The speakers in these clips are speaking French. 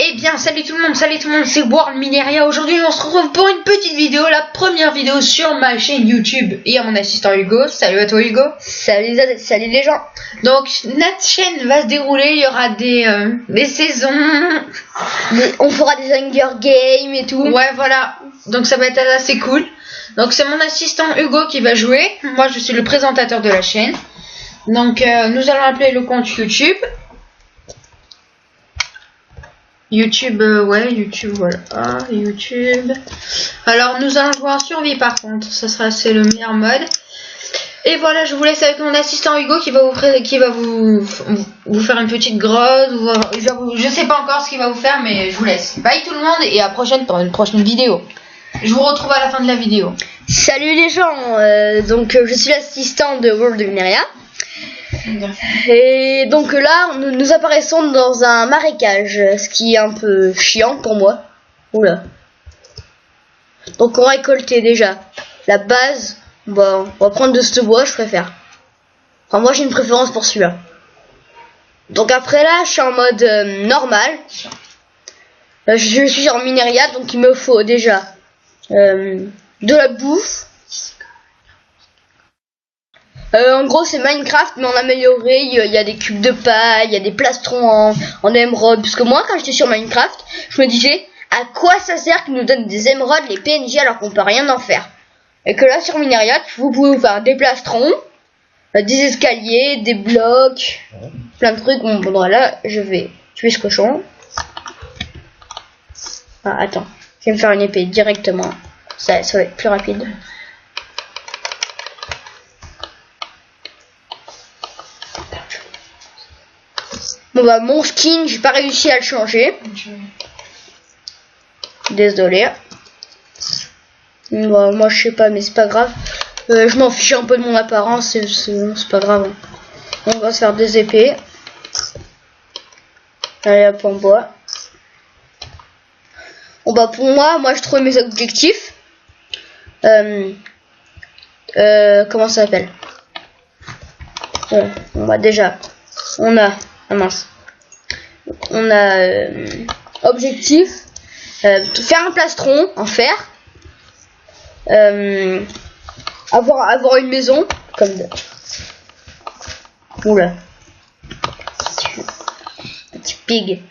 Eh bien, salut tout le monde, c'est World Mineria. Aujourd'hui, on se retrouve pour une petite vidéo, la première vidéo sur ma chaîne YouTube et à mon assistant Hugo. Salut à toi Hugo. Salut les gens. Donc, notre chaîne va se dérouler, il y aura des saisons. On fera des Hunger Games et tout. Ouais, voilà. Donc, ça va être assez cool. Donc, c'est mon assistant Hugo qui va jouer. Moi, je suis le présentateur de la chaîne. Donc, nous allons appeler le compte YouTube. YouTube, YouTube, voilà. YouTube. Alors, nous allons jouer en survie par contre. C'est le meilleur mode. Et voilà, je vous laisse avec mon assistant Hugo qui va vous faire une petite grotte. Je sais pas encore ce qu'il va vous faire, mais je vous laisse. Bye tout le monde et à prochaine pour une prochaine vidéo. Je vous retrouve à la fin de la vidéo. Salut les gens. Donc, je suis l'assistant de World Mineria. Et donc là, nous apparaissons dans un marécage, ce qui est un peu chiant pour moi. Oula. Donc on récoltait déjà la base. Bon, on va prendre de ce bois, je préfère. Enfin, moi j'ai une préférence pour celui-là. Donc après là, je suis en mode normal. Je suis en minéria, donc il me faut déjà de la bouffe. En gros c'est Minecraft mais en amélioré, il y a des cubes de paille, il y a des plastrons en émeraude. Parce que moi quand j'étais sur Minecraft, je me disais à quoi ça sert qu'ils nous donnent des émeraudes, les PNJ alors qu'on peut rien en faire. Et que là sur Mineria, vous pouvez faire des plastrons, des escaliers, des blocs, plein de trucs. Bon voilà, je vais tuer ce cochon. Ah attends, je vais me faire une épée directement, ça va être plus rapide. Bon bah mon skin, j'ai pas réussi à le changer. Désolé. Bon, moi je sais pas mais c'est pas grave. Je m'en fiche un peu de mon apparence, c'est pas grave. On va se faire des épées. Allez hop en bois. Bon bah pour moi je trouve mes objectifs. Comment ça s'appelle? Bon bah déjà on a on a objectif faire un plastron en fer, avoir une maison comme de... Oula, petit pig.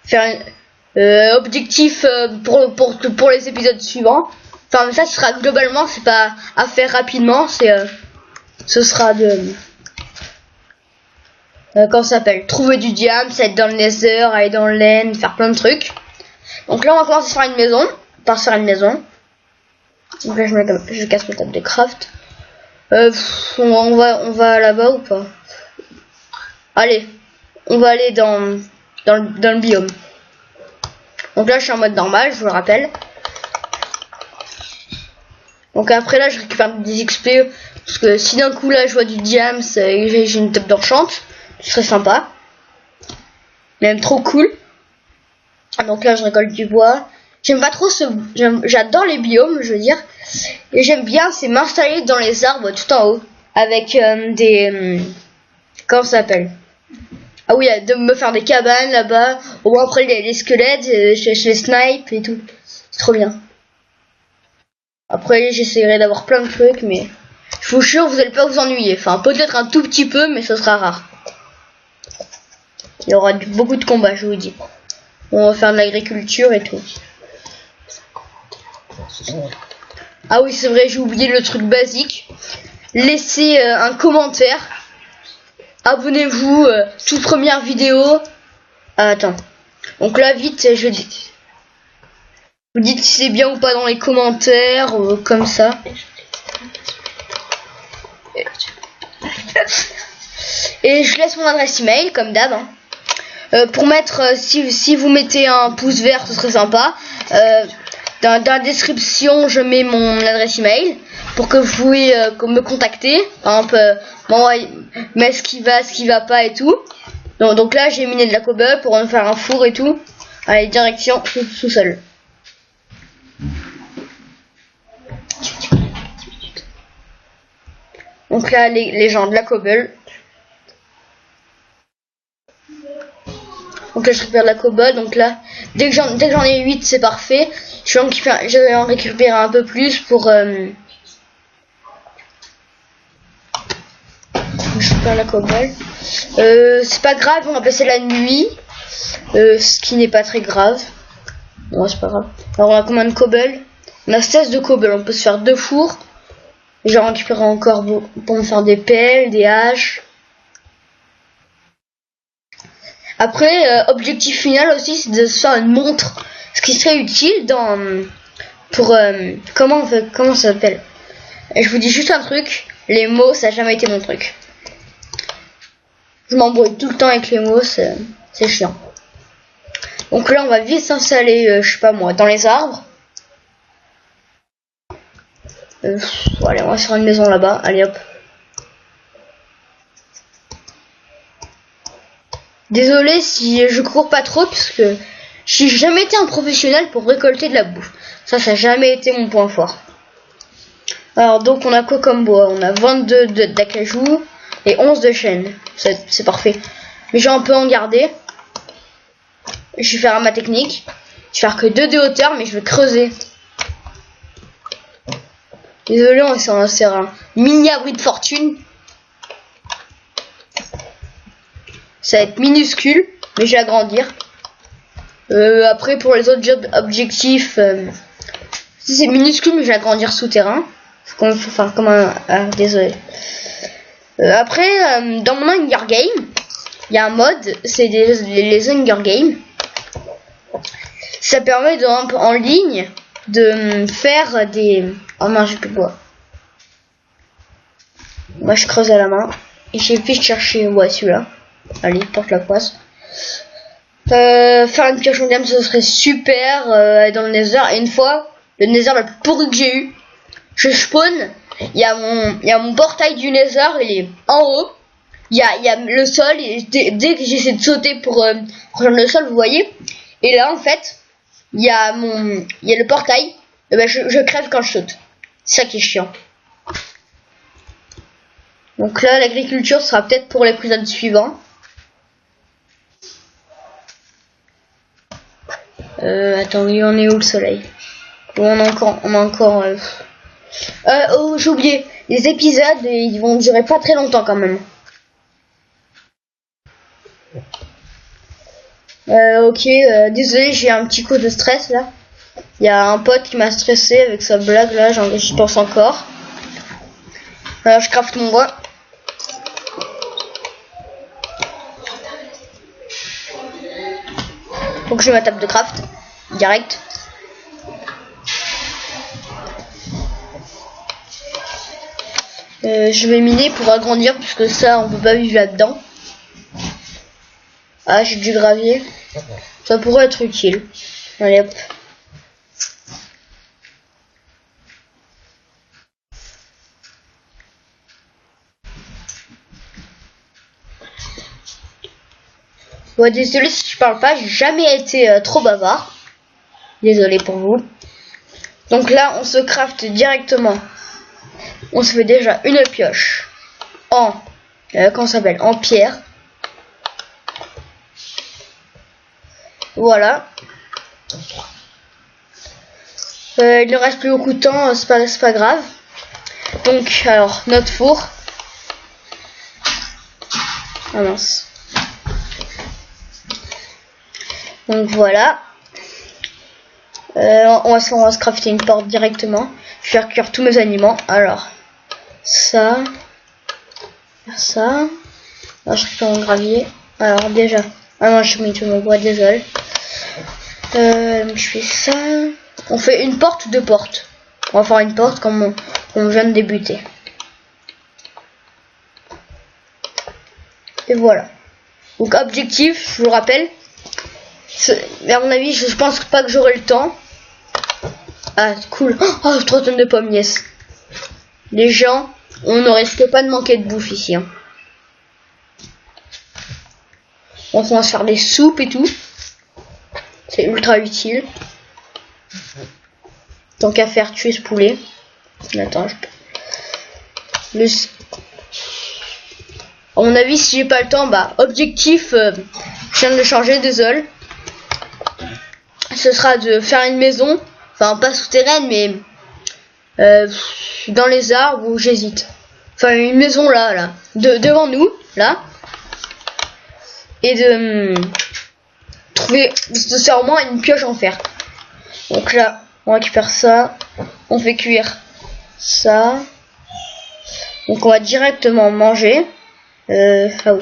Faire objectif pour les épisodes suivants. Enfin ça ce sera globalement, c'est pas à faire rapidement, ce sera de comment ça s'appelle, trouver du diamant, être dans le nether, aller dans l'end, faire plein de trucs. Donc là on va commencer à faire une maison, Donc là je casse ma table de craft. On va là-bas ou pas? Allez, on va aller dans le biome. Donc là je suis en mode normal, je vous le rappelle. Donc après là je récupère des XP, parce que si d'un coup là je vois du diamant et j'ai une table d'enchant, ce serait sympa, même trop cool. Donc là je récolte du bois. J'aime pas trop j'adore les biomes, je veux dire, et j'aime bien c'est m'installer dans les arbres tout en haut avec des comment ça s'appelle, ah oui, de me faire des cabanes là-bas. Au moins après les squelettes, je les snipe et tout, c'est trop bien. Après j'essaierai d'avoir plein de trucs, mais je vous jure vous allez pas vous ennuyer. Enfin peut-être un tout petit peu, mais ce sera rare. Il y aura beaucoup de combats, je vous dis. On va faire de l'agriculture et tout. Ah oui, c'est vrai, j'ai oublié le truc basique. Laissez un commentaire. Abonnez-vous, toute première vidéo. Attends. Donc là, vite, je dis. Vous dites si c'est bien ou pas dans les commentaires, comme ça. Et je laisse mon adresse email, comme d'hab. Hein. Pour mettre, si vous mettez un pouce vert, ce serait sympa. Dans la description, je mets mon adresse email pour que vous pouvez me contacter. Par exemple, mais ce qui va pas et tout. Donc là, j'ai miné de la cobble pour en faire un four et tout. Allez, direction sous-sol. Donc là, les gens de la cobble. Donc là je récupère de la cobalt. Donc là dès que j'en ai 8 c'est parfait. Je vais en récupérer un peu plus pour je récupère la cobalt. C'est pas grave, on va passer la nuit. Ce qui n'est pas très grave. Non, c'est pas grave. Alors on a combien de cobalt? On a 16 de cobalt, on peut se faire 2 fours. Et j'en récupérer encore pour me faire des pelles, des haches. Après, objectif final aussi, c'est de se faire une montre. Ce qui serait utile pour comment ça s'appelle? Et je vous dis juste un truc, les mots ça n'a jamais été mon truc. Je m'embrouille tout le temps avec les mots, c'est chiant. Donc là on va vite s'installer, je sais pas moi, dans les arbres. Allez, on va sur une maison là-bas, allez hop. Désolé si je cours pas trop parce que j'ai jamais été un professionnel pour récolter de la bouffe. Ça n'a jamais été mon point fort. Alors donc on a quoi comme bois? On a 22 d'acajou et 11 de chêne. C'est parfait. Mais j'ai un peu en garder. Je vais faire ma technique. Je vais faire que 2 de hauteur mais je vais creuser. Désolé, on s'en sert un mini abri de fortune. Ça va être minuscule, mais je vais agrandir. Après, pour les autres objectifs, si c'est minuscule, mais je vais agrandir souterrain. Faut faire comme un... Ah, désolé. Après, dans mon Hunger Game, il y a un mode, c'est les Hunger Games. Ça permet en ligne de faire des... Oh non, j'ai plus de bois. Moi, je creuse à la main. Et j'ai vite cherché, ouais, celui-là. Allez, porte la poisse. Faire une pioche en diamant, ce serait super dans le nether. Et une fois, le nether le plus pourri que j'ai eu, je spawn. Il y a mon portail du nether, il est en haut. Il y a le sol. Et dès que j'essaie de sauter pour rejoindre le sol, vous voyez. Et là, en fait, il y a le portail. Et ben, je crève quand je saute. C'est ça qui est chiant. Donc là, l'agriculture sera peut-être pour l'épisode suivant. Attends, il en est où le soleil? On a encore. Oh, j'ai oublié. Les épisodes, ils vont durer pas très longtemps quand même. Ok, désolé, j'ai un petit coup de stress là. Il y a un pote qui m'a stressé avec sa blague là, j'y pense encore. Alors je craft mon bois. Donc j'ai ma table de craft direct. Je vais miner pour agrandir puisque ça on peut pas vivre là-dedans. Ah, j'ai du gravier. Ça pourrait être utile. Allez hop. Ouais, désolé si je parle pas, j'ai jamais été trop bavard. Désolé pour vous. Donc là, on se craft directement. On se fait déjà une pioche en comment ça s'appelle, en pierre. Voilà. Il ne reste plus beaucoup de temps, c'est pas grave. Donc alors notre four. Ah mince. Donc voilà. On va se crafter une porte directement. Je vais faire cuire tous mes aliments. Alors ça. Alors je récupère mon gravier. Alors déjà. Ah non, j'ai mis tout mon bois, désolé. Je fais ça. On fait une porte, 2 portes. On va faire une porte comme on vient de débuter. Et voilà. Donc objectif, je vous rappelle. Mais à mon avis, je pense pas que j'aurai le temps. Ah, cool. Oh, 3 tonnes de pommes, yes. Les gens, on ne risque pas de manquer de bouffe ici. Hein. On va se faire des soupes et tout. C'est ultra utile. Tant qu'à faire tuer ce poulet. Attends, À mon avis, si j'ai pas le temps, bah objectif, je viens de le changer, désolé. Ce sera de faire une maison, enfin pas souterraine, mais dans les arbres où j'hésite. Enfin une maison là, devant nous, là. Et de trouver, c'est au moins une pioche en fer. Donc là, on récupère ça, on fait cuire ça. Donc on va directement manger. Ah oui.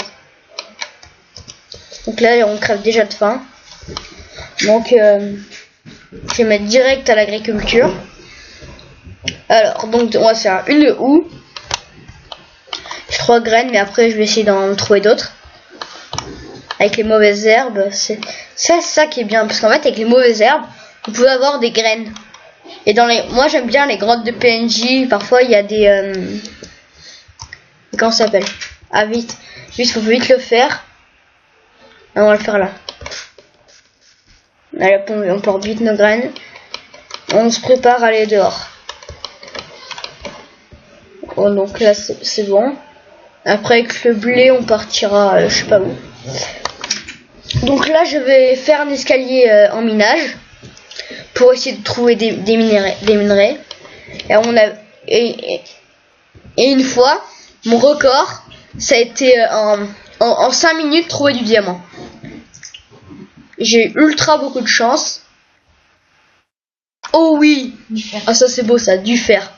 Donc là, on crève déjà de faim. Donc je vais mettre direct à l'agriculture. Alors, donc on va faire une houe. J'ai 3 graines, mais après je vais essayer d'en trouver d'autres. Avec les mauvaises herbes, c'est ça qui est bien, parce qu'en fait avec les mauvaises herbes, vous pouvez avoir des graines. Et dans les, moi j'aime bien les grottes de PNJ. Parfois il y a des comment ça s'appelle? Ah vite, faut vite le faire. Ah, on va le faire là. Allez, on porte vite nos graines. On se prépare à aller dehors. Oh, donc là c'est bon. Après avec le blé on partira je sais pas où. Donc là je vais faire un escalier en minage pour essayer de trouver des minerais. Et une fois mon record ça a été en 5 minutes trouver du diamant. J'ai eu ultra beaucoup de chance. Oh oui. Ah ça c'est beau ça, du fer.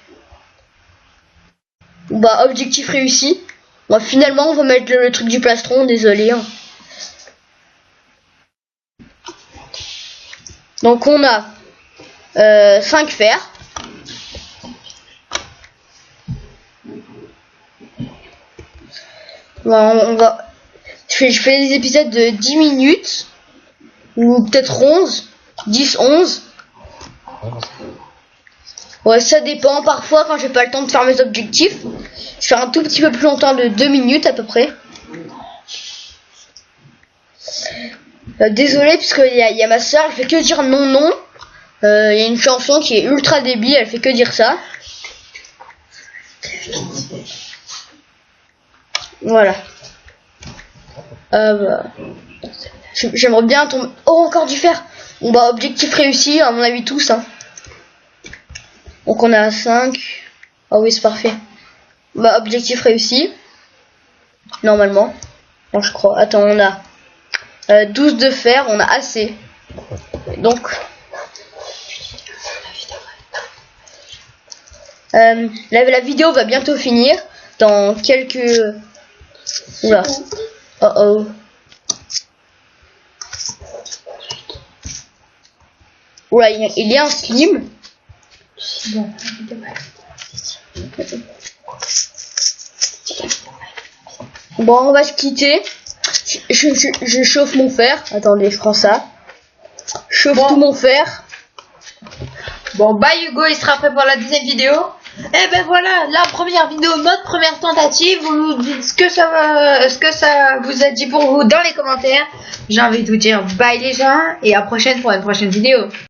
Bah objectif réussi. Bon, finalement on va mettre le truc du plastron, désolé hein. Donc on a 5 fers. Bon, je fais des épisodes de 10 minutes ou peut-être 11, 10, 11. Ouais, ça dépend. Parfois quand j'ai pas le temps de faire mes objectifs, je fais un tout petit peu plus longtemps, de 2 minutes à peu près. Désolé puisque il y a ma soeur, elle fait que dire non. Il y a une chanson qui est ultra débile, elle fait que dire ça. Voilà. J'aimerais bien tomber. Oh, encore du fer. Bon bah objectif réussi à mon avis tous hein. Donc on a 5. Oh oui c'est parfait. Bah objectif réussi. Normalement. Non je crois. Attends, on a 12 de fer, on a assez. Donc la vidéo va bientôt finir. Dans quelques... Oula. Oh oh. Oula, il y a un slim. Bon, on va se quitter. Je chauffe mon fer. Attendez, je prends ça. Chauffe tout mon fer. Bon, bah Hugo, il sera prêt pour la deuxième vidéo. Et ben voilà, la première vidéo, notre première tentative. Vous nous dites ce que ça vous a dit pour vous dans les commentaires. J'ai envie de vous dire bye les gens et à prochaine pour une prochaine vidéo.